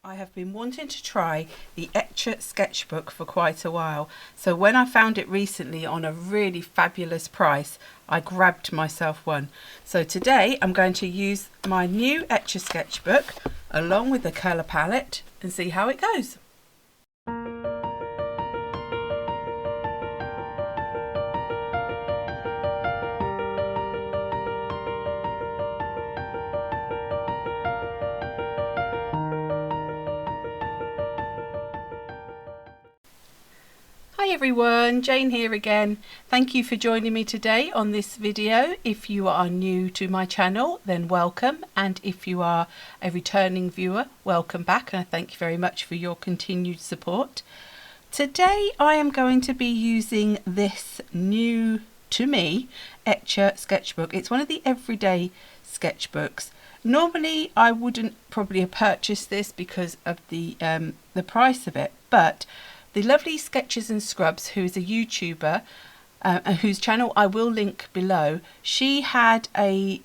I have been wanting to try the Etchr sketchbook for quite a while, so when I found it recently on a really fabulous price, I grabbed myself one. So today I'm going to use my new Etchr sketchbook along with the colour palette and see how it goes. Hi everyone, Jane here again. Thank you for joining me today on this video. If you are new to my channel, then welcome, and if you are a returning viewer, welcome back, and I thank you very much for your continued support. Today I am going to be using this new to me Etchr sketchbook. It's one of the everyday sketchbooks. Normally I wouldn't probably have purchased this because of the price of it, but the lovely Sketches and Scrubs, who is a YouTuber, whose channel I will link below, she had a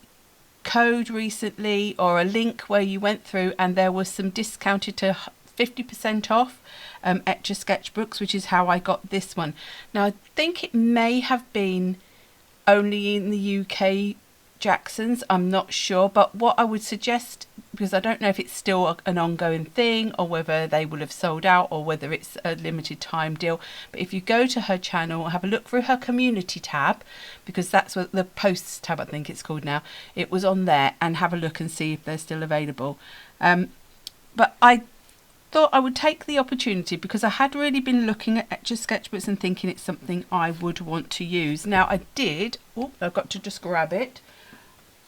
code recently, or a link where you went through and there was some discounted to 50% off Etchr sketchbooks, which is how I got this one. Now I think it may have been only in the UK Jackson's, I'm not sure, but what I would suggest, because I don't know if it's still an ongoing thing or whether they will have sold out or whether it's a limited time deal, but if you go to her channel, have a look through her community tab, because that's what the posts tab I think it's called now, it was on there, and have a look and see if they're still available. But I thought I would take the opportunity because I had really been looking at Etchr sketchbooks and thinking it's something I would want to use. Now I did, oh, I've got to just grab it.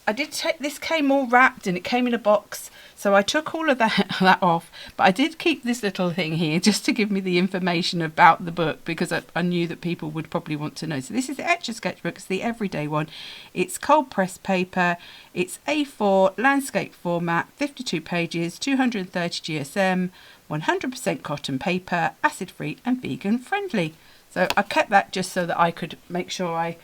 I did take, this came all wrapped and it came in a box, so I took all of that off, but I did keep this little thing here just to give me the information about the book, because I knew that people would probably want to know. So this is the Etchr sketchbook, it's the everyday one. It's cold pressed paper, it's A4 landscape format, 52 pages, 230 GSM, 100% cotton paper, acid free and vegan friendly. So I kept that just so that I could make sure I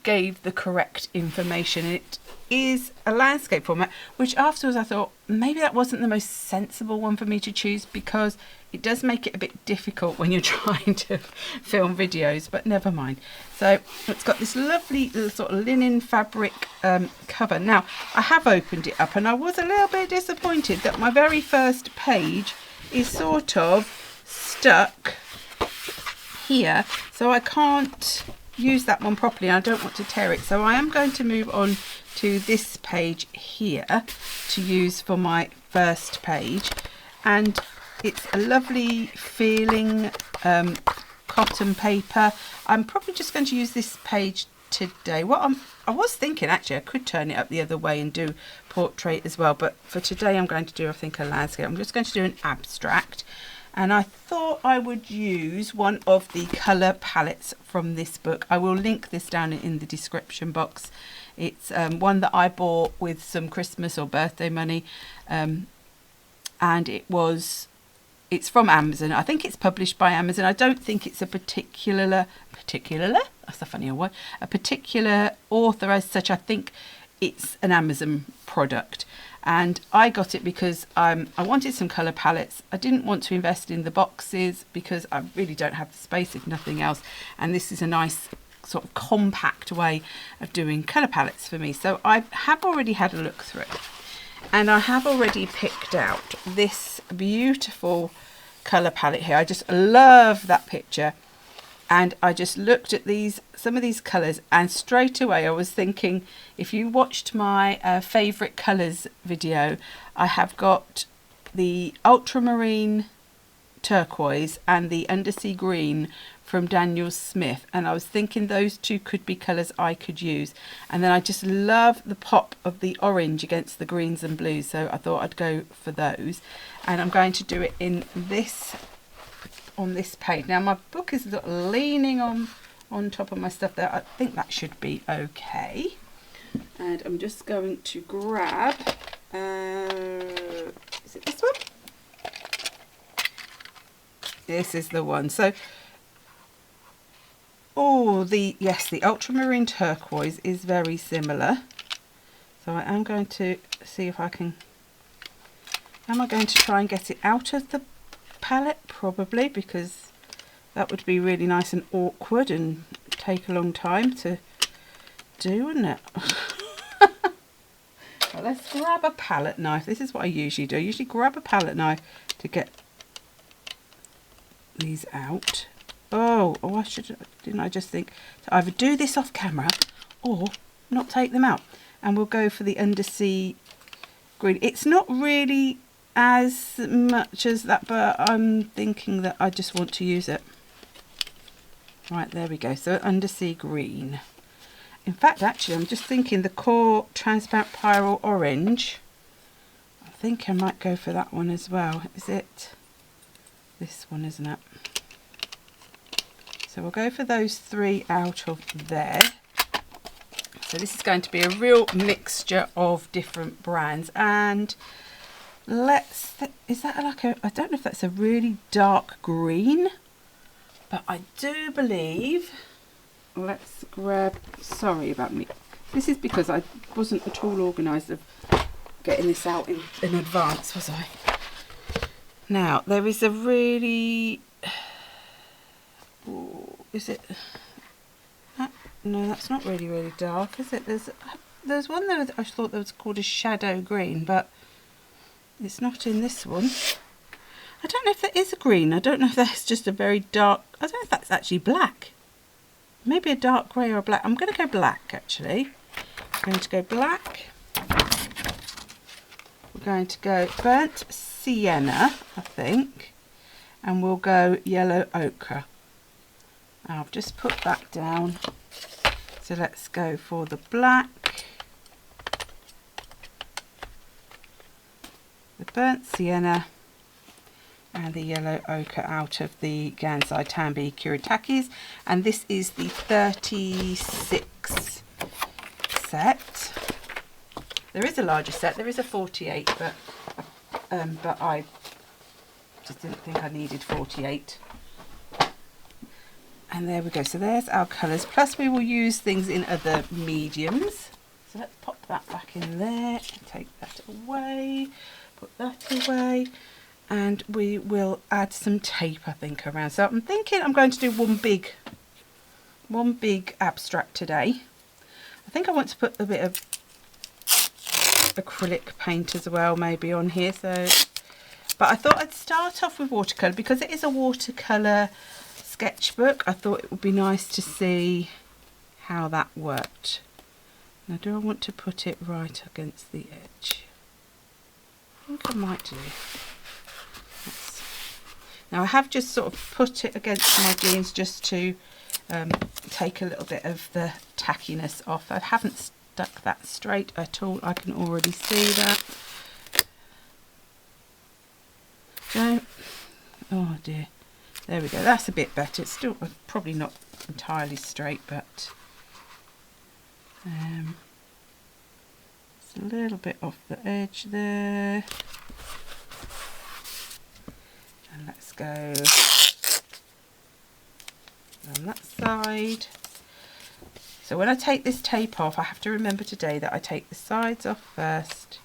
gave the correct information. It is a landscape format, which afterwards I thought maybe that wasn't the most sensible one for me to choose, because it does make it a bit difficult when you're trying to film videos, but never mind. So it's got this lovely sort of linen fabric cover. Now I have opened it up and I was a little bit disappointed that my very first page is sort of stuck here, so I can't use that one properly and I don't want to tear it, so I am going to move on to this page here to use for my first page, and it's a lovely feeling cotton paper. I'm probably just going to use this page today. I was thinking actually I could turn it up the other way and do portrait as well, but for today I'm going to do, I think, a landscape. I'm just going to do an abstract, and I thought I would use one of the colour palettes from this book. I will link this down in the description box. It's one that I bought with some Christmas or birthday money, and it's from Amazon. I think it's published by Amazon. I don't think it's a particular that's a funny word, a particular author as such. I think it's an Amazon product, and I got it because I wanted some colour palettes. I didn't want to invest in the boxes because I really don't have the space, if nothing else, and this is a nice sort of compact way of doing colour palettes for me. So I have already had a look through and I have already picked out this beautiful colour palette here. I just love that picture, and I just looked at some of these colours, and straight away I was thinking, if you watched my favourite colours video, I have got the Ultramarine turquoise and the Undersea green from Daniel Smith, and I was thinking those two could be colours I could use, and then I just love the pop of the orange against the greens and blues, so I thought I'd go for those, and I'm going to do it in this, on this page. Now my book is leaning on top of my stuff there. I think that should be okay, and I'm just going to grab is it this one? This is the one. So yes, the Ultramarine turquoise is very similar, so I am going to see if I can Am I going to try and get it out of the palette? Probably, because that would be really nice and awkward and take a long time to do, wouldn't it? Well, let's grab a palette knife. This is what I usually do. I usually grab a palette knife to get these out. Oh, didn't I just think to either do this off camera or not take them out? And we'll go for the Undersea green. It's not really as much as that, but I'm thinking that I just want to use it. Right, there we go. So Undersea green. In fact, actually, I'm just thinking the core transparent Pyrrole orange. I think I might go for that one as well. Is it this one, isn't it? So we'll go for those three out of there. So this is going to be a real mixture of different brands. And is that like I don't know if that's a really dark green, but I do believe, let's grab, sorry about me. This is because I wasn't at all organised of getting this out in advance, was I? Now, there is a really, is it, no, that's not really, really dark, is it? There's one there that I thought that was called a shadow green, but it's not in this one. I don't know if that is a green. I don't know if that's just a very dark, I don't know if that's actually black. Maybe a dark grey or a black. I'm going to go black, actually. I'm going to go black. We're going to go burnt sienna, I think. And we'll go yellow ochre. I'll just put that down. So let's go for the black, the burnt sienna, and the yellow ochre out of the Gansai Tambi Kuretakes. And this is the 36 set. There is a larger set, there is a 48, but I just didn't think I needed 48. And there we go, so there's our colours, plus we will use things in other mediums. So let's pop that back in there, take that away, put that away, and we will add some tape, I think, around. So I'm thinking I'm going to do one big abstract today. I think I want to put a bit of acrylic paint as well, maybe on here. So, but I thought I'd start off with watercolour because it is a watercolour sketchbook. I thought it would be nice to see how that worked. Now, do I want to put it right against the edge? I think I might do. Now I have just sort of put it against my jeans just to take a little bit of the tackiness off. I haven't stuck that straight at all. I can already see that. So, oh dear. There we go. That's a bit better. It's still probably not entirely straight, but it's a little bit off the edge there. And let's go on that side. So when I take this tape off, I have to remember today that I take the sides off first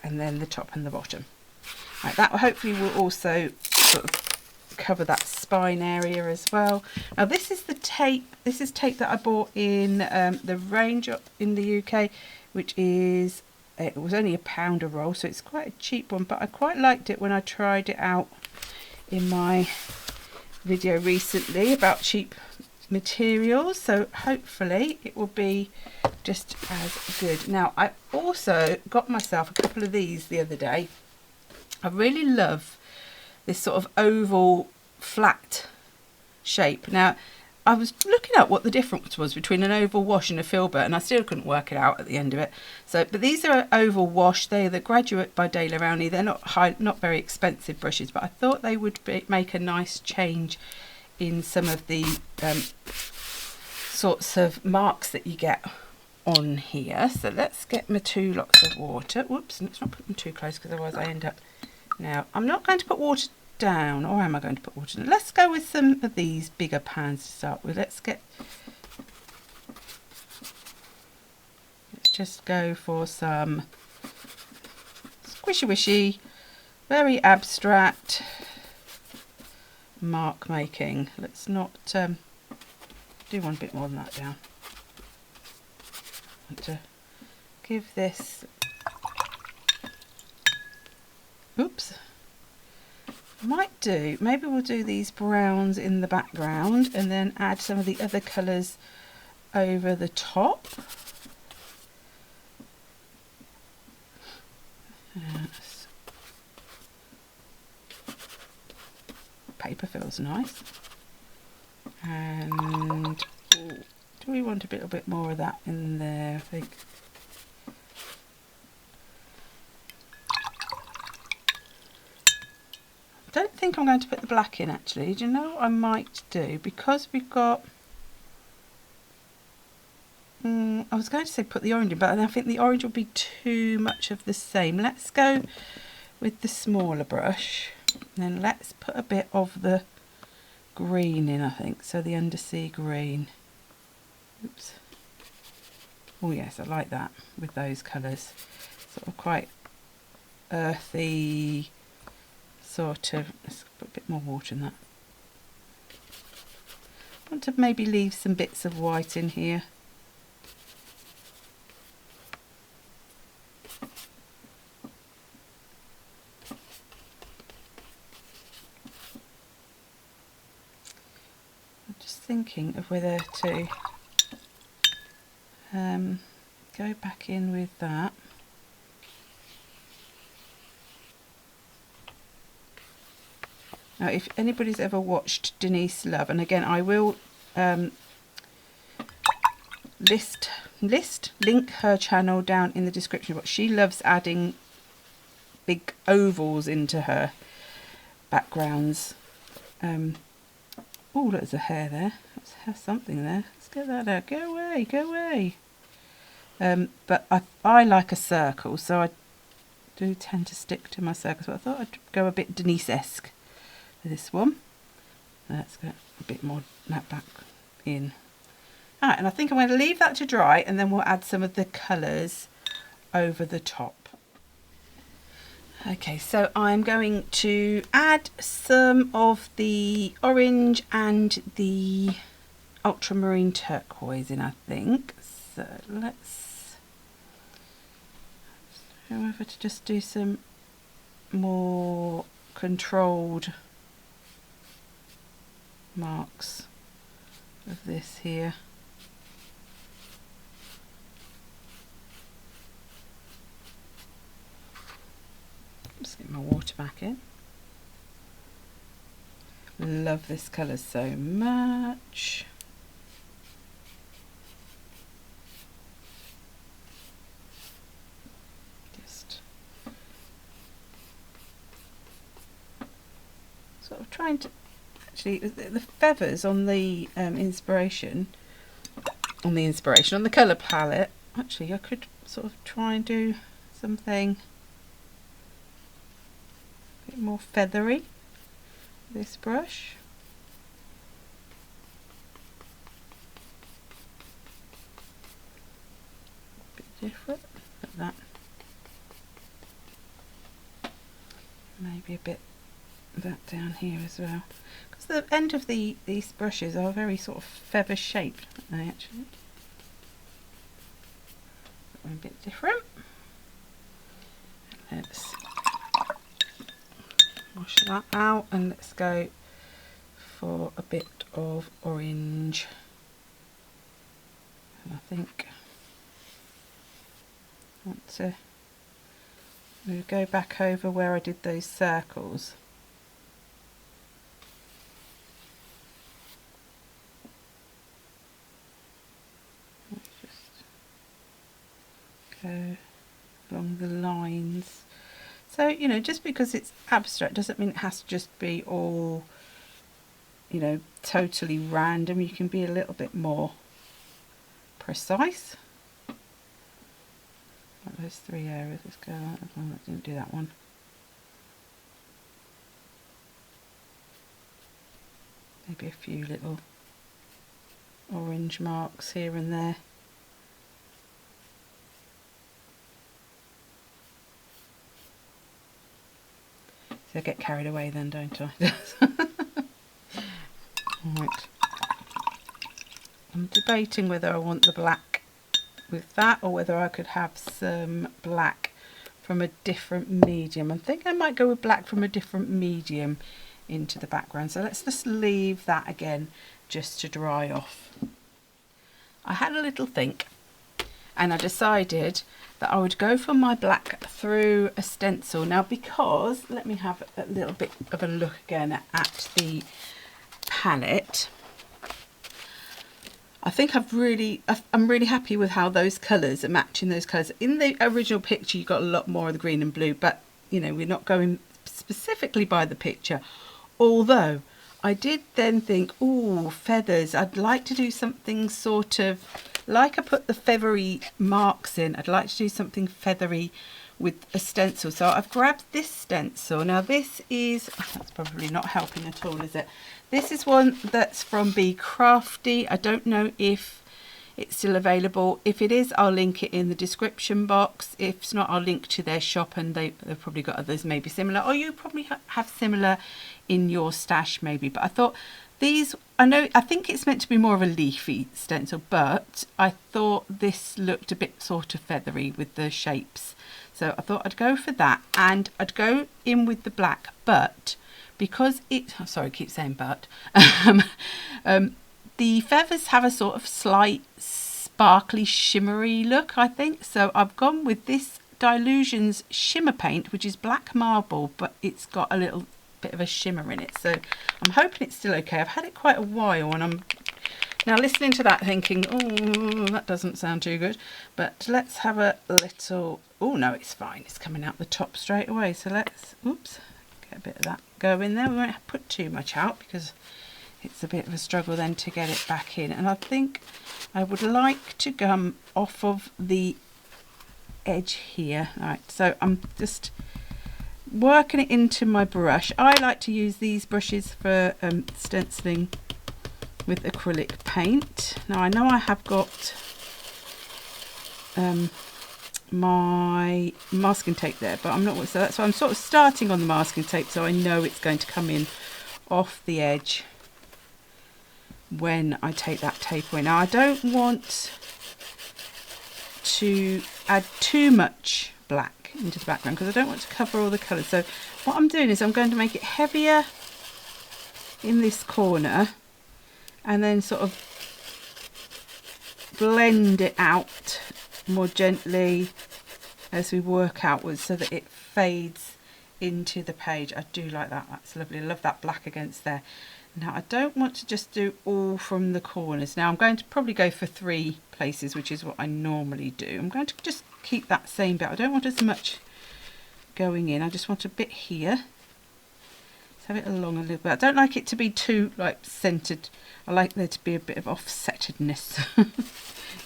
and then the top and the bottom. Right, that hopefully will also sort of cover that spine area as well. Now this is the tape, this is tape that I bought in the range in the UK, which is, it was only £1 a roll, so it's quite a cheap one, but I quite liked it when I tried it out in my video recently about cheap materials, so hopefully it will be just as good. Now I also got myself a couple of these the other day. I really love this sort of oval flat shape. Now I was looking at what the difference was between an oval wash and a filbert, and I still couldn't work it out at the end of it. So, but these are oval wash. They're the Graduate by De La Rowney. They're not very expensive brushes, but I thought they would make a nice change in some of the sorts of marks that you get on here. So let's get my 2 lots of water. Whoops, let's not put them too close because otherwise I end up. Now I'm not going to put water down, or am I going to put water down? Let's go with some of these bigger pans to start with. Let's just go for some wishy, very abstract mark making. Let's not do one bit more than that down. I want to give this, oops, might do, maybe we'll do these browns in the background and then add some of the other colours over the top. Yes. Paper feels nice. And do we want a little bit more of that in there, I think. I don't think I'm going to put the black in actually. Do you know what I might do? Because we've got, I was going to say put the orange in, but I think the orange will be too much of the same. Let's go with the smaller brush. And then let's put a bit of the green in, I think. So the Undersea green. Oops. Oh yes, I like that with those colours. Sort of quite earthy, sort of. Let's put a bit more water in that. I want to maybe leave some bits of white in here. I'm just thinking of whether to go back in with that. Now, if anybody's ever watched Denise Love, and again I will link her channel down in the description box. She loves adding big ovals into her backgrounds. Oh, look, there's a hair there. Let's have something there. Let's get that out. Go away, go away. But I like a circle, so I do tend to stick to my circles. But I thought I'd go a bit Denise-esque for this one. Let's get a bit more that back in. Alright, and I think I'm going to leave that to dry, and then we'll add some of the colours over the top. Okay, so I'm going to add some of the orange and the ultramarine turquoise in, I think. So let's go over to just do some more controlled marks of this here. Just get my water back in. Love this colour so much. Just sort of trying to, actually the feathers on the on the colour palette, actually I could sort of try and do something a bit more feathery with this brush. A bit different, like that. Maybe a bit of that down here as well, because the end of these brushes are very sort of feather shaped, aren't they, actually? A bit different. Let's wash that out and let's go for a bit of orange. And I think I want to go back over where I did those circles. Let's just go along the lines. So, you know, just because it's abstract doesn't mean it has to just be all, you know, totally random. You can be a little bit more precise. Like those three areas. Let's go. I didn't do that one. Maybe a few little orange marks here and there. So I get carried away then, don't I? Right. I'm debating whether I want the black with that or whether I could have some black from a different medium. I think I might go with black from a different medium into the background. So let's just leave that again just to dry off. I had a little think and I decided that I would go for my black through a stencil. Now because, let me have a little bit of a look again at the palette. I think I'm really happy with how those colours are matching those colours. In the original picture you got a lot more of the green and blue, but you know, we're not going specifically by the picture. Although I did then think, oh, feathers, I'd like to do something sort of like I put the feathery marks in. I'd like to do something feathery with a stencil. So I've grabbed this stencil. Now this is, that's probably not helping at all, is it? This is one that's from Be Crafty. I don't know if it's still available. If it is, I'll link it in the description box. If it's not, I'll link to their shop, and they've probably got others maybe similar, or you probably have similar in your stash maybe. But I thought these, I think it's meant to be more of a leafy stencil, but I thought this looked a bit sort of feathery with the shapes. So I thought I'd go for that, and I'd go in with the black, but because it, oh, sorry, I keep saying but, the feathers have a sort of slight sparkly shimmery look, I think. So I've gone with this Dylusions shimmer paint, which is black marble, but it's got a little bit of a shimmer in it. So I'm hoping it's still okay. I've had it quite a while, and I'm now listening to that thinking, oh, that doesn't sound too good. But let's have a little, oh no, it's fine. It's coming out the top straight away. So let's, oops, get a bit of that go in there. We won't put too much out because it's a bit of a struggle then to get it back in. And I think I would like to come off of the edge here. All right, so I'm just working it into my brush. I like to use these brushes for stenciling with acrylic paint. Now I know I have got my masking tape there, but I'm not, so that's why I'm sort of starting on the masking tape, so I know it's going to come in off the edge when I take that tape away. Now I don't want to add too much black into the background because I don't want to cover all the colours. So what I'm doing is I'm going to make it heavier in this corner and then sort of blend it out more gently as we work outwards so that it fades into the page. I do like that. That's lovely. I love that black against there. Now I don't want to just do all from the corners. Now I'm going to probably go for 3 places, which is what I normally do. I'm going to just keep that same bit. I don't want as much going in. I just want a bit here. Let's have it along a little bit. I don't like it to be too like centered. I like there to be a bit of offsetedness,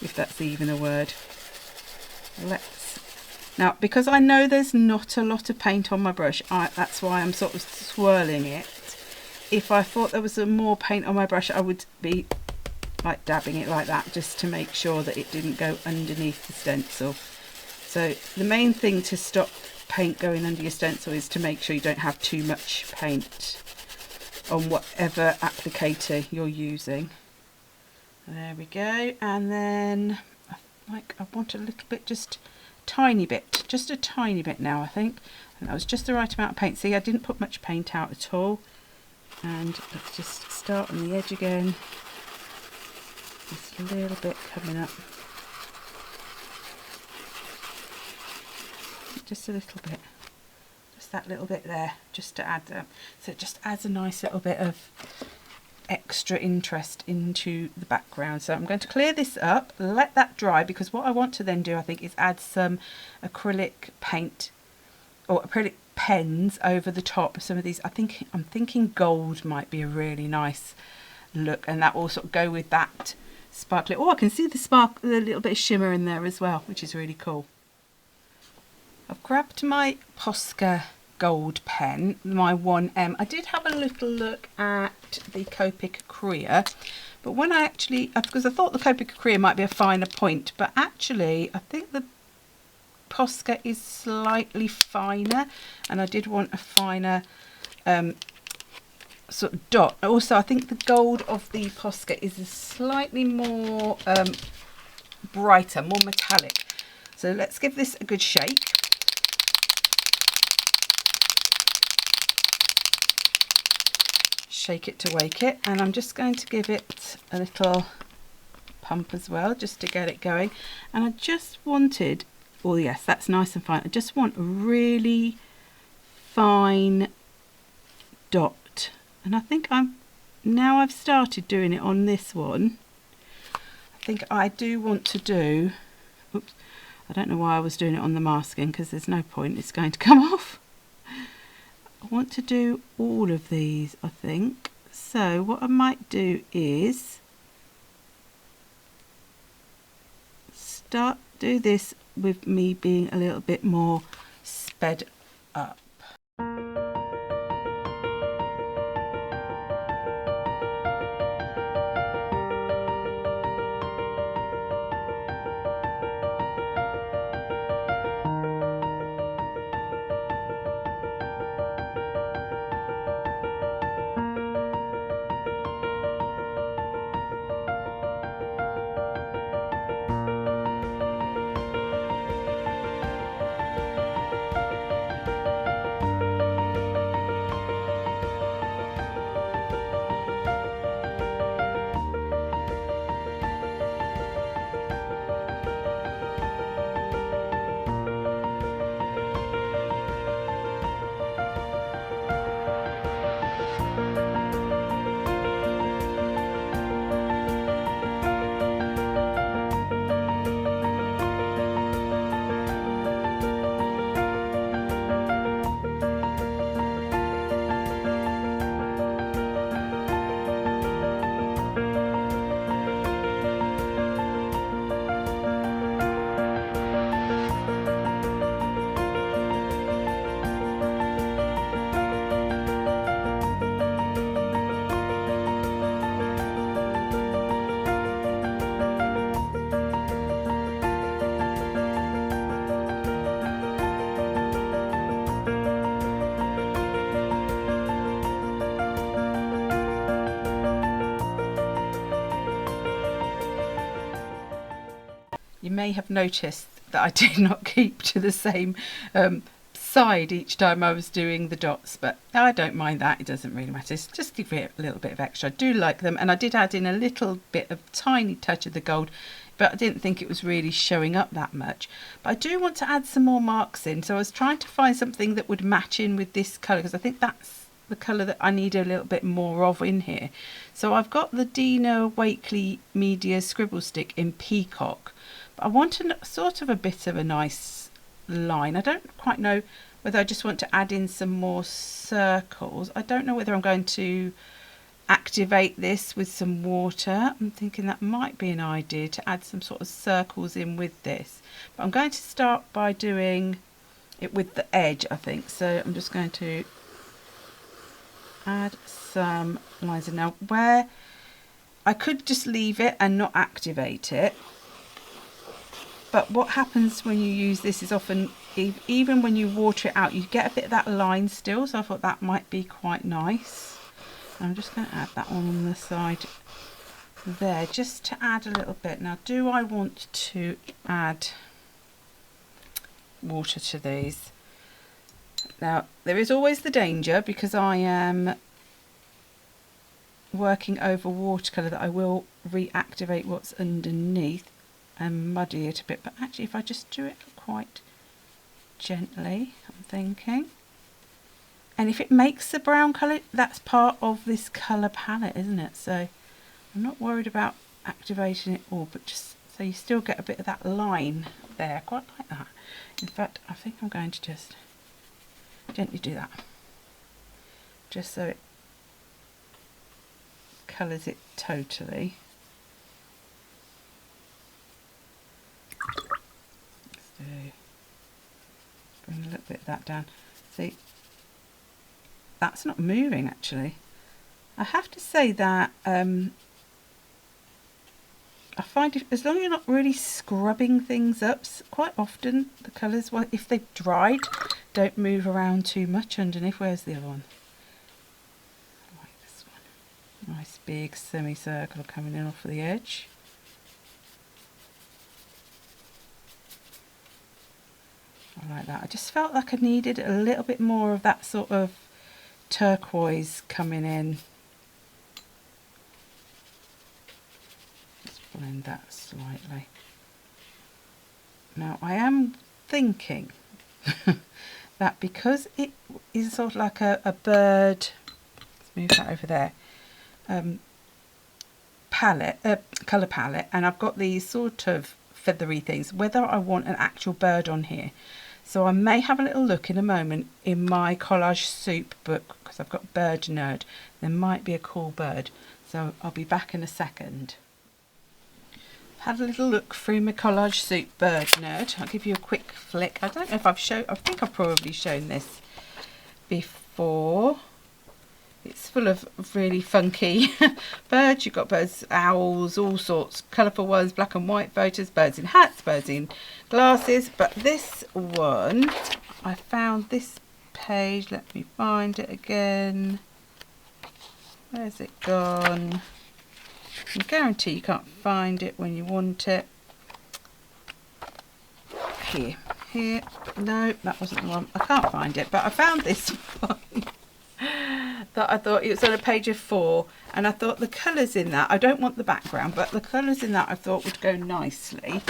if that's even a word. Now, because I know there's not a lot of paint on my brush, that's why I'm sort of swirling it. If I thought there was more paint on my brush, I would be like dabbing it like that just to make sure that it didn't go underneath the stencil. So the main thing to stop paint going under your stencil is to make sure you don't have too much paint on whatever applicator you're using. There we go. And then I want a little bit, just a tiny bit now, I think. And that was just the right amount of paint. See, I didn't put much paint out at all. And let's just start on the edge again. Just a little bit coming up. Just a little bit. Just that little bit there, just to add that. So it just adds a nice little bit of extra interest into the background. So I'm going to clear this up, let that dry, because what I want to then do, I think, is add some acrylic paint or acrylic pens over the top of some of these. I'm thinking gold might be a really nice look, and that will sort of go with that sparkly. Oh, I can see the little bit of shimmer in there as well, which is really cool. I've grabbed my Posca gold pen, my 1M. I did have a little look at the Copic Acrea, but when I actually, because I thought the Copic Acrea might be a finer point, but actually I think the Posca is slightly finer, and I did want a finer sort of dot. Also, I think the gold of the Posca is a slightly more brighter, more metallic. So let's give this a good shake. Shake it to wake it, and I'm just going to give it a little pump as well, just to get it going. And I just wanted, oh yes, that's nice and fine. I just want a really fine dot, and I think now I've started doing it on this one. I think I do want to do, oops, I don't know why I was doing it on the masking, because there's no point, it's going to come off. I want to do all of these, I think. So what I might do is do this with me being a little bit more sped up. You may have noticed that I did not keep to the same side each time I was doing the dots, but I don't mind that, it doesn't really matter. It's just give it a little bit of extra. I do like them, and I did add in a little bit of tiny touch of the gold, but I didn't think it was really showing up that much. But I do want to add some more marks in, so I was trying to find something that would match in with this colour, because I think that's the colour that I need a little bit more of in here. So I've got the Dina Wakley Media Scribble Stick in Peacock. I want sort of a bit of a nice line. I don't quite know whether I just want to add in some more circles. I don't know whether I'm going to activate this with some water. I'm thinking that might be an idea to add some sort of circles in with this. But I'm going to start by doing it with the edge, I think. So I'm just going to add some lines in. Now, where I could just leave it and not activate it, but what happens when you use this is often, even when you water it out, you get a bit of that line still, so I thought that might be quite nice. I'm just going to add that one on the side there, just to add a little bit. Now, do I want to add water to these? Now, there is always the danger, because I am working over watercolour, that I will reactivate what's underneath and muddy it a bit. But actually, if I just do it quite gently, I'm thinking, and if it makes the brown colour, that's part of this colour palette, isn't it? So I'm not worried about activating it all, but just so you still get a bit of that line there. I quite like that. In fact, I think I'm going to just gently do that, just so it colours it totally. Bring a little bit of that down. See, that's not moving actually. I have to say that I find as long as you're not really scrubbing things up, quite often the colours, well, if they've dried, don't move around too much underneath. Where's the other one? I like this one. Nice big semicircle coming in off the edge. I like that. I just felt like I needed a little bit more of that sort of turquoise coming in. Just blend that slightly. Now I am thinking that because it is sort of like a bird, let's move that over there, colour palette, and I've got these sort of feathery things, whether I want an actual bird on here. So I may have a little look in a moment in my collage soup book, because I've got Bird Nerd. There might be a cool bird, so I'll be back in a second. Had a little look through my collage soup Bird Nerd. I'll give you a quick flick. I don't know if I've shown, I think I've probably shown this before. It's full of really funky birds. You've got birds, owls, all sorts, colourful ones, black and white photos, birds in hats, birds in glasses. But this one, I found this page. Let me find it again. Where's it gone? I guarantee you can't find it when you want it. Here. No, that wasn't the one. I can't find it, but I found this one. That I thought it was on a page of 4, and I thought the colours in that, I don't want the background, but the colours in that I thought would go nicely,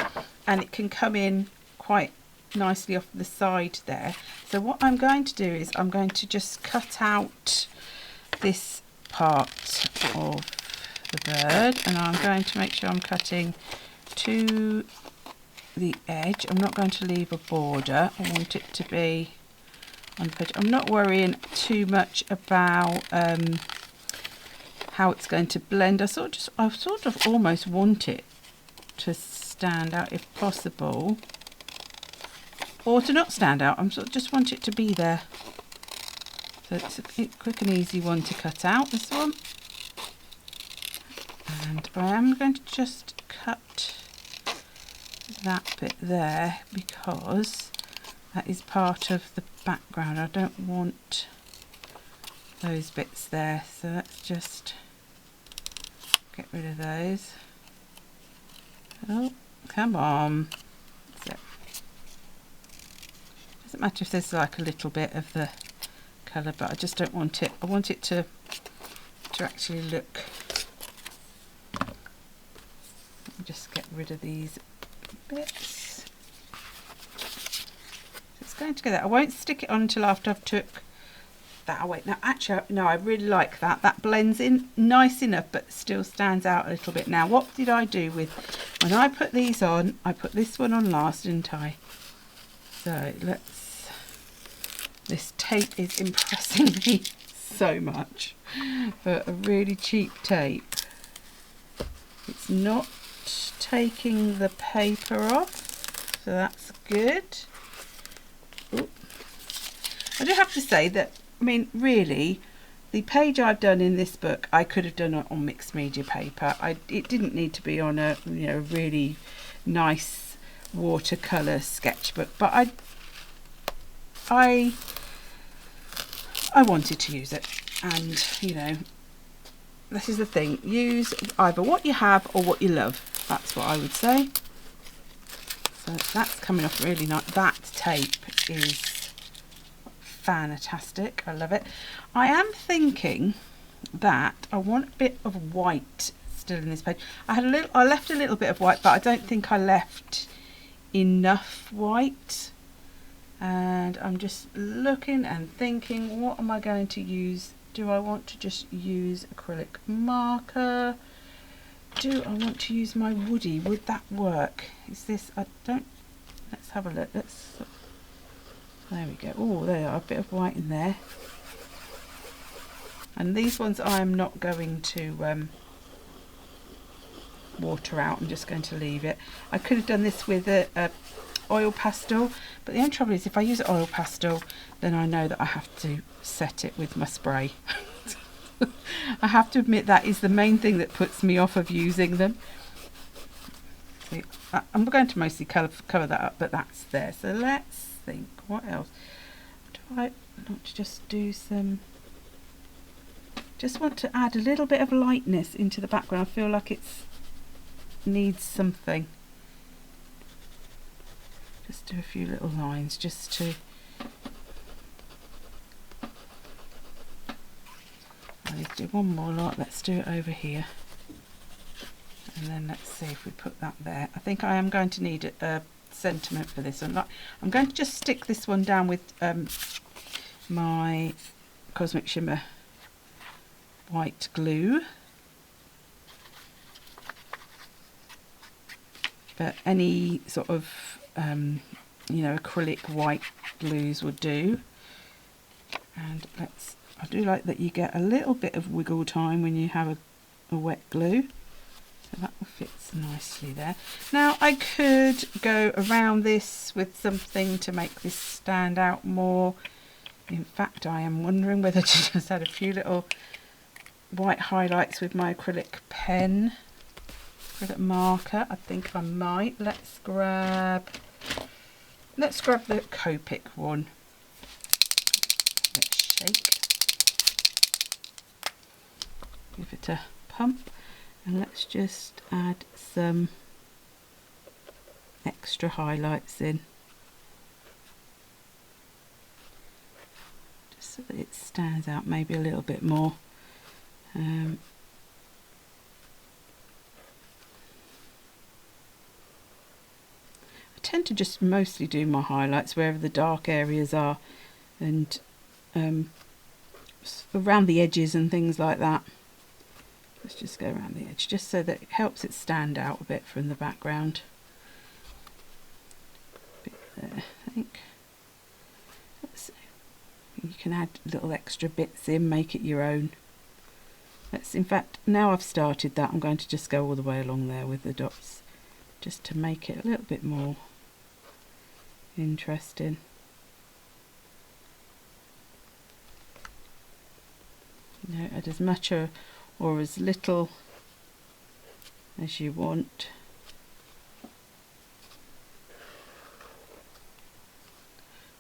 and it can come in quite nicely off the side there. So what I'm going to do is I'm going to just cut out this part of the bird, and I'm going to make sure I'm cutting to the edge. I'm not going to leave a border. I want it to be on the page. I'm not worrying too much about how it's going to blend. I sort of almost want it to stand out if possible, or to not stand out. I'm sort of just want it to be there. So it's a quick and easy one to cut out, this one. And I am going to just cut that bit there because that is part of the background. I don't want those bits there, so let's just get rid of those. Oh, come on. That's it. Doesn't matter if there's like a little bit of the colour, but I just don't want it. I want it to actually look. Let me just get rid of these bits. It's going together. I won't stick it on until after I've took that away. Now actually, no, I really like that. That blends in nice enough but still stands out a little bit. Now what did I do with, when I put these on, I put this one on last, didn't I? So let's, this tape is impressing me so much for a really cheap tape. It's not taking the paper off, so that's good. Ooh. I do have to say that, I mean, really, the page I've done in this book, I could have done it on mixed media paper. It didn't need to be on a, you know, really nice watercolour sketchbook, but I wanted to use it, and you know, this is the thing, use either what you have or what you love. That's what I would say. So that's coming off really nice. That tape is fantastic. I love it. I am thinking that I want a bit of white still in this page. I left a little bit of white, but I don't think I left enough white. And I'm just looking and thinking, what am I going to use? Do I want to just use acrylic marker? Do I want to use my woody? Would that work? Is this, I don't, let's have a look. Let's, there we go. Oh, there are a bit of white in there. And these ones I'm not going to water out. I'm just going to leave it. I could have done this with a oil pastel, but the only trouble is if I use oil pastel, then I know that I have to set it with my spray. I have to admit that is the main thing that puts me off of using them. See, I'm going to mostly cover that up, but that's there. So let's think, what else? Do I want to just do some... Just want to add a little bit of lightness into the background. I feel like it needs something. Just do a few little lines just to... Let's do one more lot. Let's do it over here. And then let's see if we put that there. I think I am going to need a sentiment for this one. I'm going to just stick this one down with my Cosmic Shimmer white glue. But any sort of, you know, acrylic white glues would do. And I do like that you get a little bit of wiggle time when you have a wet glue. So that fits nicely there. Now I could go around this with something to make this stand out more. In fact, I am wondering whether to just add a few little white highlights with my acrylic pen, acrylic marker. I think I might. Let's grab the Copic one. Let's shake. Give it a pump. And let's just add some extra highlights in, just so that it stands out maybe a little bit more. I tend to just mostly do my highlights wherever the dark areas are, and around the edges and things like that. Let's just go around the edge, just so that it helps it stand out a bit from the background. Bit there, I think. Let's see. You can add little extra bits in, make it your own. In fact, now I've started that, I'm going to just go all the way along there with the dots, just to make it a little bit more interesting. You know, add as much or as little as you want.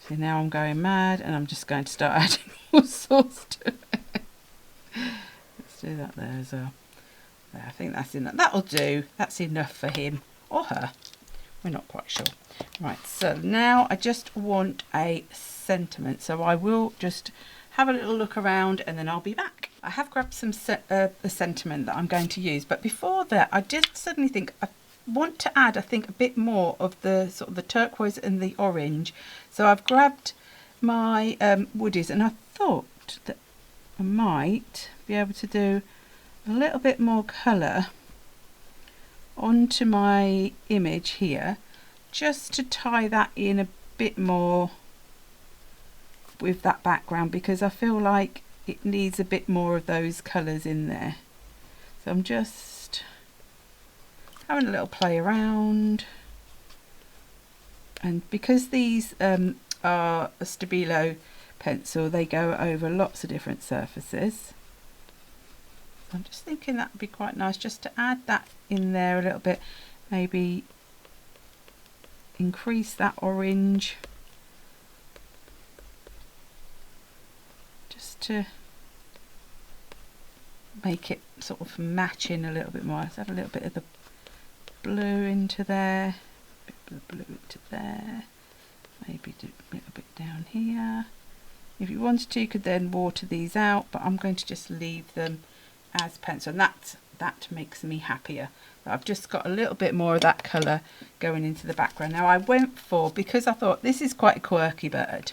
So now I'm going mad and I'm just going to start adding all sorts to it. Let's do that there as well. There, I think that's enough. That'll do. That's enough for him or her. We're not quite sure. Right, so now I just want a sentiment. So I will just have a little look around and then I'll be back. I have grabbed some a sentiment that I'm going to use, but before that I did suddenly think I want to add, I think, a bit more of the sort of the turquoise and the orange. So I've grabbed my woodies and I thought that I might be able to do a little bit more colour onto my image here, just to tie that in a bit more with that background, because I feel like it needs a bit more of those colours in there. So I'm just having a little play around, and because these are a Stabilo pencil, they go over lots of different surfaces. So I'm just thinking that would be quite nice just to add that in there a little bit, maybe increase that orange just to make it sort of match in a little bit more. Let's have a little bit of the blue into there, a bit of the blue into there, maybe do a little bit down here. If you wanted to, you could then water these out, but I'm going to just leave them as pencil, and that makes me happier. I've just got a little bit more of that colour going into the background. Now I went for, because I thought this is quite a quirky bird,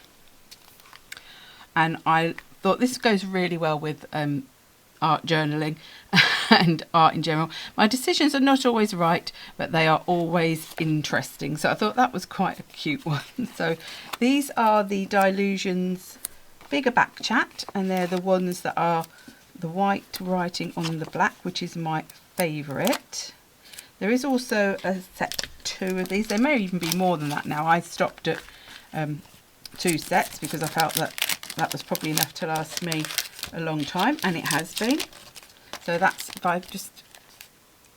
and I thought this goes really well with art journaling and art in general. My decisions are not always right, but they are always interesting. So I thought that was quite a cute one. So these are the Dylusions Bigger Back Chat, and they're the ones that are the white writing on the black, which is my favourite. There is also a set 2 of these. There may even be more than that now. I stopped at 2 sets because I felt that that was probably enough to last me a long time, and it has been. So that's, if I just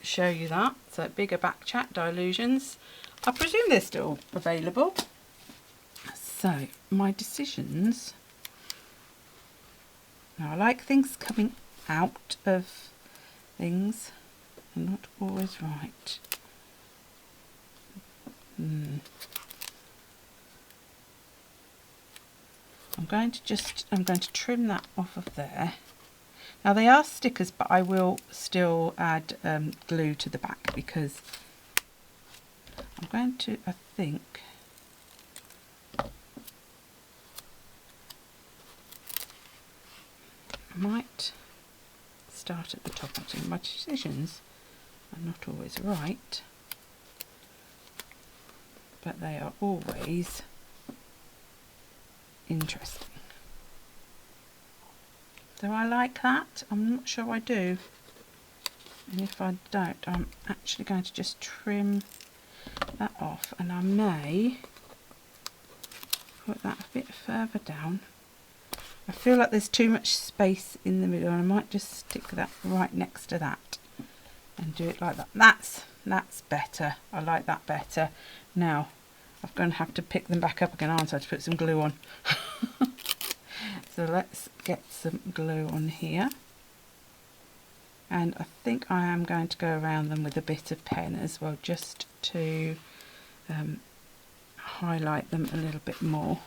show you that. So bigger back chat Dylusions. I presume they're still available. So my decisions. Now I like things coming out of things and not always right. I'm going to trim that off of there. Now they are stickers, but I will still add glue to the back because I'm going to, I think, I might start at the top. Actually, my decisions are not always right, but they are always interesting. Do I like that? I'm not sure I do. And if I don't, I'm actually going to just trim that off, and I may put that a bit further down. I feel like there's too much space in the middle, and I might just stick that right next to that and do it like that. That's better. I like that better. Now I'm going to have to pick them back up again, aren't I, to put some glue on. So let's get some glue on here, and I think I am going to go around them with a bit of pen as well, just to highlight them a little bit more.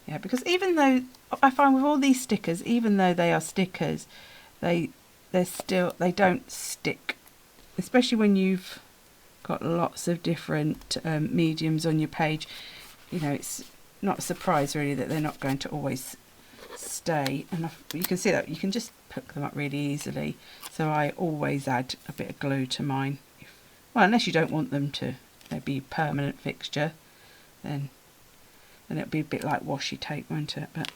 Yeah, because even though I find with all these stickers, even though they are stickers, they don't stick, especially when you've got lots of different mediums on your page. You know, it's not a surprise really that they're not going to always stay, and you can see that you can just pick them up really easily. So I always add a bit of glue to mine. Well, unless you don't want them to be a permanent fixture, then it'll be a bit like washi tape, won't it? But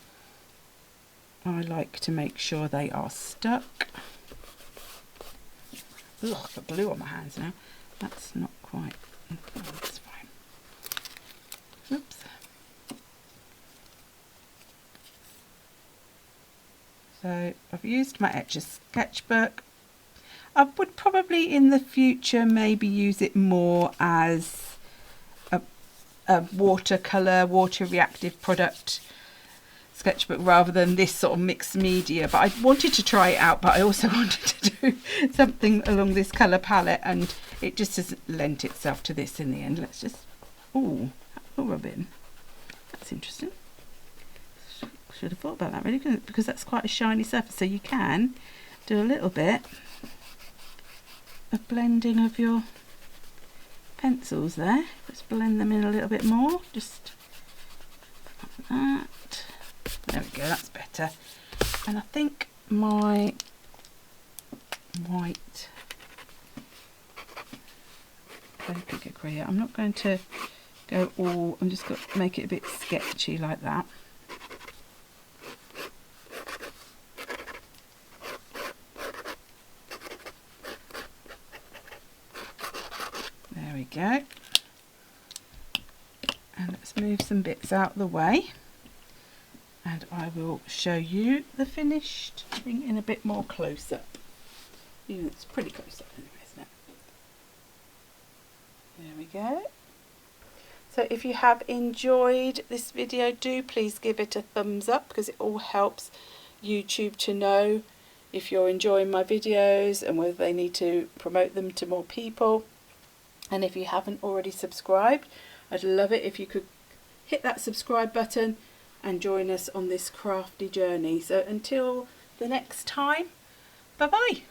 I like to make sure they are stuck. Ugh, I've got glue on my hands now. That's not quite. Oh, that's fine. Oops. So I've used my Etchr sketchbook. I would probably in the future maybe use it more as a watercolour, water reactive product sketchbook rather than this sort of mixed media. But I wanted to try it out, but I also wanted to do something along this colour palette, and it just hasn't lent itself to this in the end. Let's just, ooh, rub-in. That's interesting. Should have thought about that really, because that's quite a shiny surface, so you can do a little bit of blending of your pencils there. Let's blend them in a little bit more, just like that. There we go, that's better. And I think my white Copic Acrea, I'm not going to go all, I'm just going to make it a bit sketchy like that. There we go. And let's move some bits out of the way, and I will show you the finished thing in a bit more close up. Even it's pretty close up anyway, isn't it? There we go. So if you have enjoyed this video, do please give it a thumbs up, because it all helps YouTube to know if you're enjoying my videos and whether they need to promote them to more people. And if you haven't already subscribed, I'd love it if you could hit that subscribe button and join us on this crafty journey. So until the next time, bye bye.